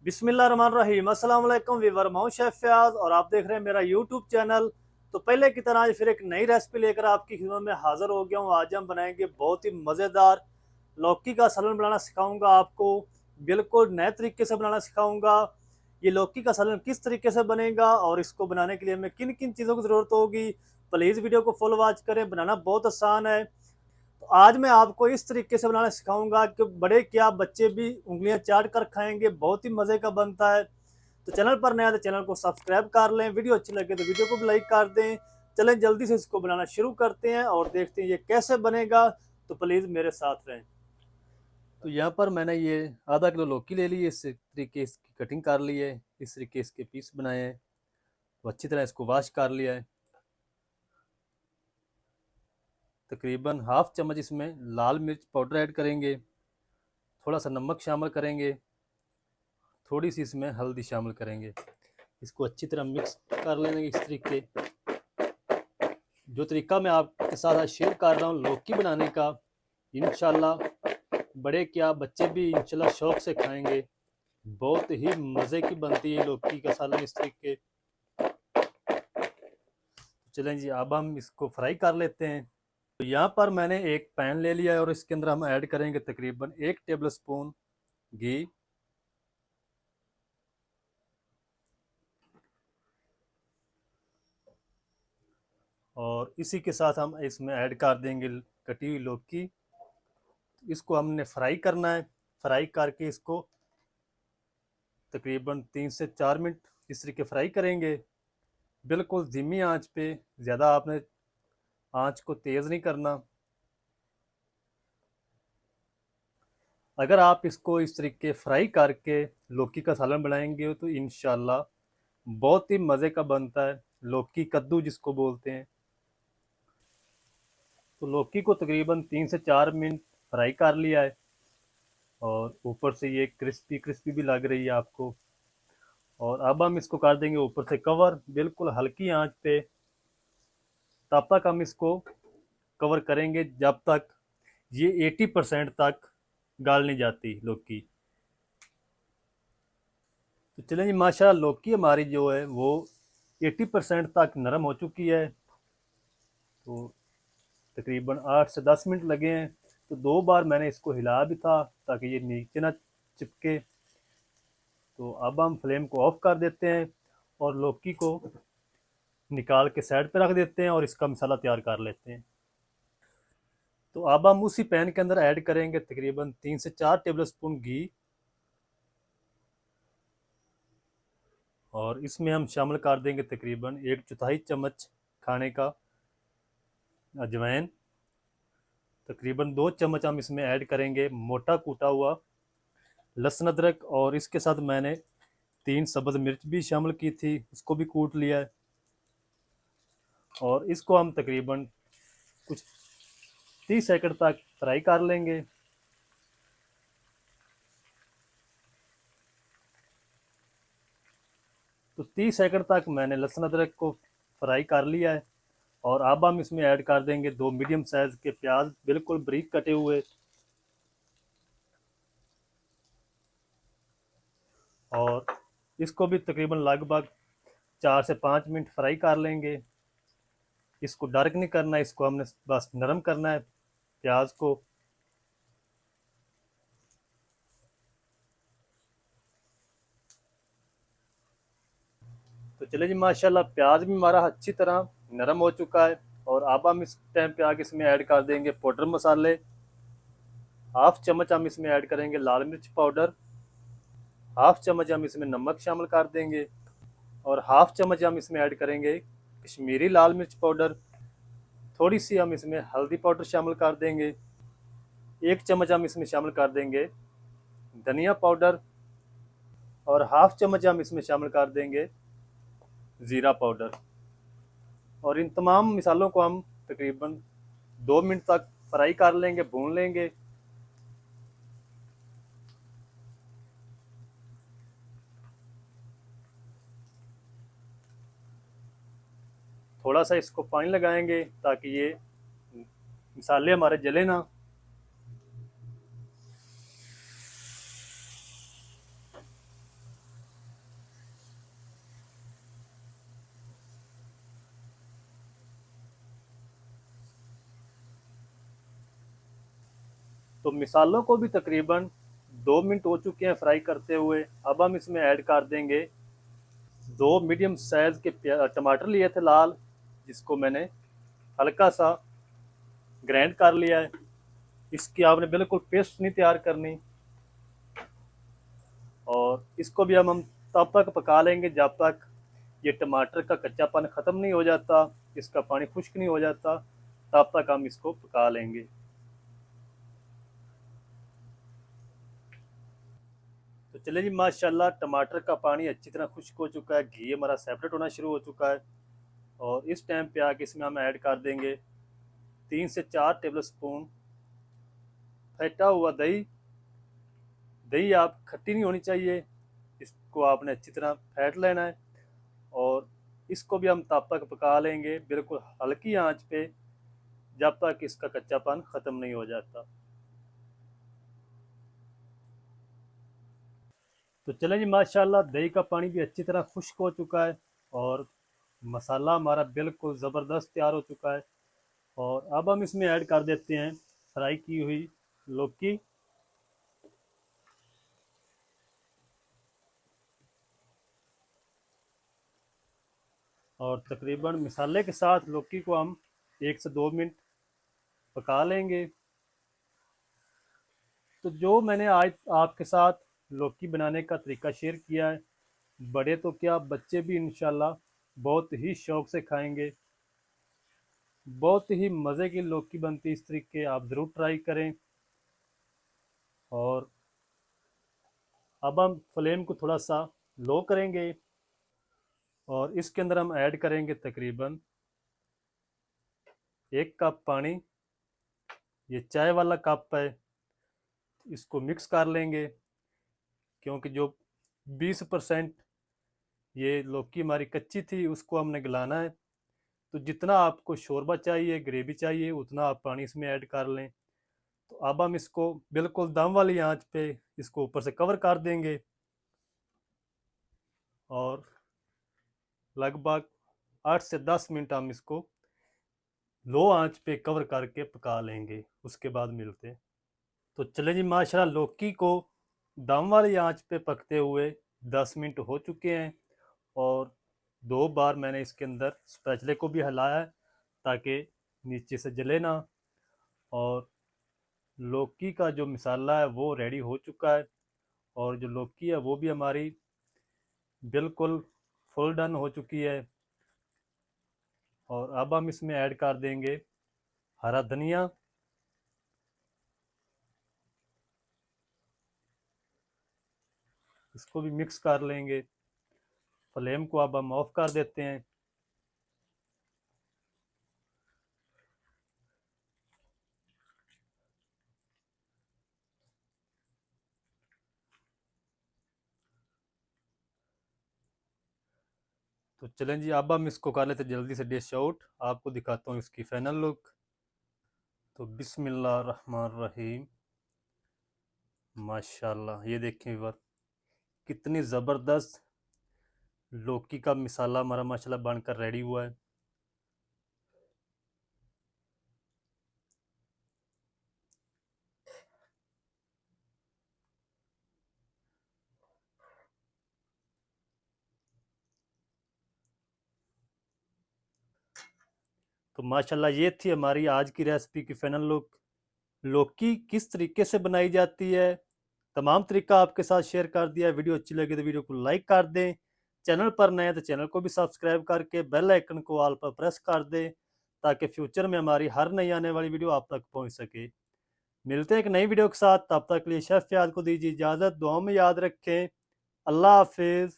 बिस्मिल्लाहिर्रहमानिर्रहीम। अस्सलाम वालेकुम वीवर, मैं हूं शेफ फयाज और आप देख रहे हैं मेरा यूट्यूब चैनल। तो पहले की तरह आज फिर एक नई रेसिपी लेकर आपकी खिदमत में हाजिर हो गया हूं। आज हम बनाएंगे बहुत ही मज़ेदार लौकी का सालन बनाना सिखाऊंगा आपको। बिल्कुल नए तरीके से बनाना सिखाऊंगा। ये लौकी का सालन किस तरीके से बनेगा और इसको बनाने के लिए हमें किन किन चीज़ों की ज़रूरत होगी, प्लीज़ वीडियो को फुल वॉच करें। बनाना बहुत आसान है। तो आज मैं आपको इस तरीके से बनाना सिखाऊंगा कि बड़े क्या बच्चे भी उंगलियां चाट कर खाएंगे। बहुत ही मज़े का बनता है। तो चैनल पर नया तो चैनल को सब्सक्राइब कर लें, वीडियो अच्छी लगे तो वीडियो को भी लाइक कर दें। चलें जल्दी से इसको बनाना शुरू करते हैं और देखते हैं ये कैसे बनेगा। तो प्लीज़ मेरे साथ रहें। तो यहाँ पर मैंने ये आधा किलो लौकी ले ली है। इस तरीके इसकी कटिंग कर ली है, इस तरीके इसके पीस बनाए हैं। तो अच्छी तरह इसको वॉश कर लिया है। तकरीबन हाफ चम्मच इसमें लाल मिर्च पाउडर ऐड करेंगे, थोड़ा सा नमक शामिल करेंगे, थोड़ी सी इसमें हल्दी शामिल करेंगे। इसको अच्छी तरह मिक्स कर लेंगे। इस तरीके जो तरीका मैं आपके साथ आज शेयर कर रहा हूँ लौकी बनाने का, इंशाल्लाह बड़े क्या बच्चे भी इंशाल्लाह शौक से खाएंगे। बहुत ही मज़े की बनती है लौकी का सालन इस तरीके। चलें जी, अब हम इसको फ्राई कर लेते हैं। तो यहाँ पर मैंने एक पैन ले लिया है और इसके अंदर हम ऐड करेंगे तकरीबन 1 टेबल स्पून घी। और इसी के साथ हम इसमें ऐड कर देंगे कटी हुई लौकी। इसको हमने फ्राई करना है। फ्राई करके इसको तकरीबन 3 से 4 मिनट इस तरीके फ्राई करेंगे, बिल्कुल धीमी आंच पे। ज़्यादा आपने आंच को तेज़ नहीं करना। अगर आप इसको इस तरीके फ्राई करके लौकी का सालन बनाएंगे तो इंशाल्लाह बहुत ही मज़े का बनता है। लौकी कद्दू जिसको बोलते हैं। तो लौकी को तकरीबन 3 से 4 मिनट फ्राई कर लिया है और ऊपर से ये क्रिस्पी क्रिस्पी भी लग रही है आपको। और अब हम इसको कर देंगे ऊपर से कवर, बिल्कुल हल्की आंच पे। तब तक हम इसको कवर करेंगे जब तक ये 80% तक गाल नहीं जाती लौकी। तो चलें जी, माशाल्लाह लौकी हमारी जो है वो 80% तक नरम हो चुकी है। तो तकरीबन 8 से 10 मिनट लगे हैं। तो 2 बार मैंने इसको हिला भी था ताकि ये नीचे ना चिपके। तो अब हम फ्लेम को ऑफ कर देते हैं और लौकी को निकाल के साइड पे रख देते हैं और इसका मसाला तैयार कर लेते हैं। तो अब हम उसी पैन के अंदर ऐड करेंगे तकरीबन 3 से 4 टेबल स्पून घी। और इसमें हम शामिल कर देंगे तकरीबन 1/4 चम्मच खाने का अजवाइन। तकरीबन 2 चम्मच हम इसमें ऐड करेंगे मोटा कूटा हुआ लहसुन अदरक। और इसके साथ मैंने 3 सब्ज़ मिर्च भी शामिल की थी, उसको भी कूट लिया है। और इसको हम तकरीबन कुछ 30 सेकंड तक फ्राई कर लेंगे। तो 30 सेकंड तक मैंने लहसुन अदरक को फ्राई कर लिया है। और अब हम इसमें ऐड कर देंगे 2 मीडियम साइज़ के प्याज, बिल्कुल बारीक कटे हुए। और इसको भी तकरीबन लगभग 4 से 5 मिनट फ्राई कर लेंगे। इसको डार्क नहीं करना, इसको हमने बस नरम करना है प्याज को। तो चले जी, माशाल्लाह प्याज भी हमारा अच्छी तरह नरम हो चुका है। और अब हम इस टाइम पे आगे इसमें ऐड कर देंगे पाउडर मसाले। हाफ चम्मच हम इसमें ऐड करेंगे लाल मिर्च पाउडर, हाफ चम्मच हम इसमें नमक शामिल कर देंगे और हाफ चम्मच हम इसमें ऐड करेंगे कश्मीरी लाल मिर्च पाउडर। थोड़ी सी हम इसमें हल्दी पाउडर शामिल कर देंगे। 1 चम्मच हम इसमें शामिल कर देंगे धनिया पाउडर और हाफ चम्मच हम इसमें शामिल कर देंगे ज़ीरा पाउडर। और इन तमाम मिसालों को हम तकरीबन 2 मिनट तक फ्राई कर लेंगे, भून लेंगे। थोड़ा सा इसको पानी लगाएंगे ताकि ये मसाले हमारे जले ना। तो मिसालों को भी तकरीबन 2 मिनट हो चुके हैं फ्राई करते हुए। अब हम इसमें ऐड कर देंगे 2 मीडियम साइज़ के टमाटर लिए थे लाल, जिसको मैंने हल्का सा ग्राइंड कर लिया है। इसकी आपने बिल्कुल पेस्ट नहीं तैयार करनी, और इसको भी हम तब तक पका लेंगे जब तक ये टमाटर का कच्चापन ख़त्म नहीं हो जाता, इसका पानी खुश्क नहीं हो जाता, तब तक हम इसको पका लेंगे। तो चलिए जी, माशाल्लाह टमाटर का पानी अच्छी तरह खुश्क हो चुका है, घी हमारा सेपरेट होना शुरू हो चुका है। और इस टाइम पे आके इसमें हम ऐड कर देंगे 3 से 4 टेबल स्पून फेंटा हुआ दही। दही आप खट्टी नहीं होनी चाहिए, इसको आपने अच्छी तरह फेंट लेना है। और इसको भी हम तब तक पका लेंगे बिल्कुल हल्की आंच पे जब तक इसका कच्चापन ख़त्म नहीं हो जाता। तो चलें जी, माशाल्लाह दही का पानी भी अच्छी तरह खुश्क हो चुका है और मसाला हमारा बिल्कुल ज़बरदस्त तैयार हो चुका है। और अब हम इसमें ऐड कर देते हैं फ्राई की हुई लौकी। और तकरीबन मसाले के साथ लौकी को हम 1 से 2 मिनट पका लेंगे। तो जो मैंने आज आपके साथ लौकी बनाने का तरीका शेयर किया है, बड़े तो क्या बच्चे भी इंशाल्लाह बहुत ही शौक़ से खाएंगे। बहुत ही मज़े की लौकी बनती है, इस तरीके आप ज़रूर ट्राई करें। और अब हम फ्लेम को थोड़ा सा लो करेंगे और इसके अंदर हम ऐड करेंगे तकरीबन 1 कप पानी। ये चाय वाला कप है, इसको मिक्स कर लेंगे क्योंकि जो 20% ये लौकी हमारी कच्ची थी उसको हमने गलाना है। तो जितना आपको शोरबा चाहिए, ग्रेवी चाहिए, उतना आप पानी इसमें ऐड कर लें। तो अब हम इसको बिल्कुल दम वाली आंच पे इसको ऊपर से कवर कर देंगे और लगभग 8 से 10 मिनट हम इसको लो आंच पे कवर करके पका लेंगे। उसके बाद मिलते हैं। तो चलें जी, माशाल्लाह लौकी को दम वाली आंच पे पकते हुए 10 मिनट हो चुके हैं और 2 बार मैंने इसके अंदर स्पैचुले को भी हिलाया है ताकि नीचे से जले ना। और लौकी का जो मसाला है वो रेडी हो चुका है और जो लौकी है वो भी हमारी बिल्कुल फुल डन हो चुकी है। और अब हम इसमें ऐड कर देंगे हरा धनिया। इसको भी मिक्स कर लेंगे। फ्लेम को अब हम ऑफ कर देते हैं। तो चलें जी, अब हम इसको कर लेते जल्दी से डिश आउट। आपको दिखाता हूँ इसकी फाइनल लुक। तो बिस्मिल्लाह रहमान रहीम। माशाल्लाह, ये देखें व्यूअर, कितनी ज़बरदस्त लौकी का मसाला हमारा माशाल्लाह बनकर रेडी हुआ है। तो माशाल्लाह ये थी हमारी आज की रेसिपी की फाइनल लुक। लौकी किस तरीके से बनाई जाती है, तमाम तरीका आपके साथ शेयर कर दिया। वीडियो अच्छी लगी तो वीडियो को लाइक कर दें। चैनल पर नए तो चैनल को भी सब्सक्राइब करके बेल आइकन को ऑल पर प्रेस कर दें ताकि फ्यूचर में हमारी हर नई आने वाली वीडियो आप तक पहुंच सके। मिलते हैं एक नई वीडियो के साथ, तब तक के लिए शेफ याद को दीजिए इजाज़त। दुआ में याद रखें। अल्लाह हाफिज़।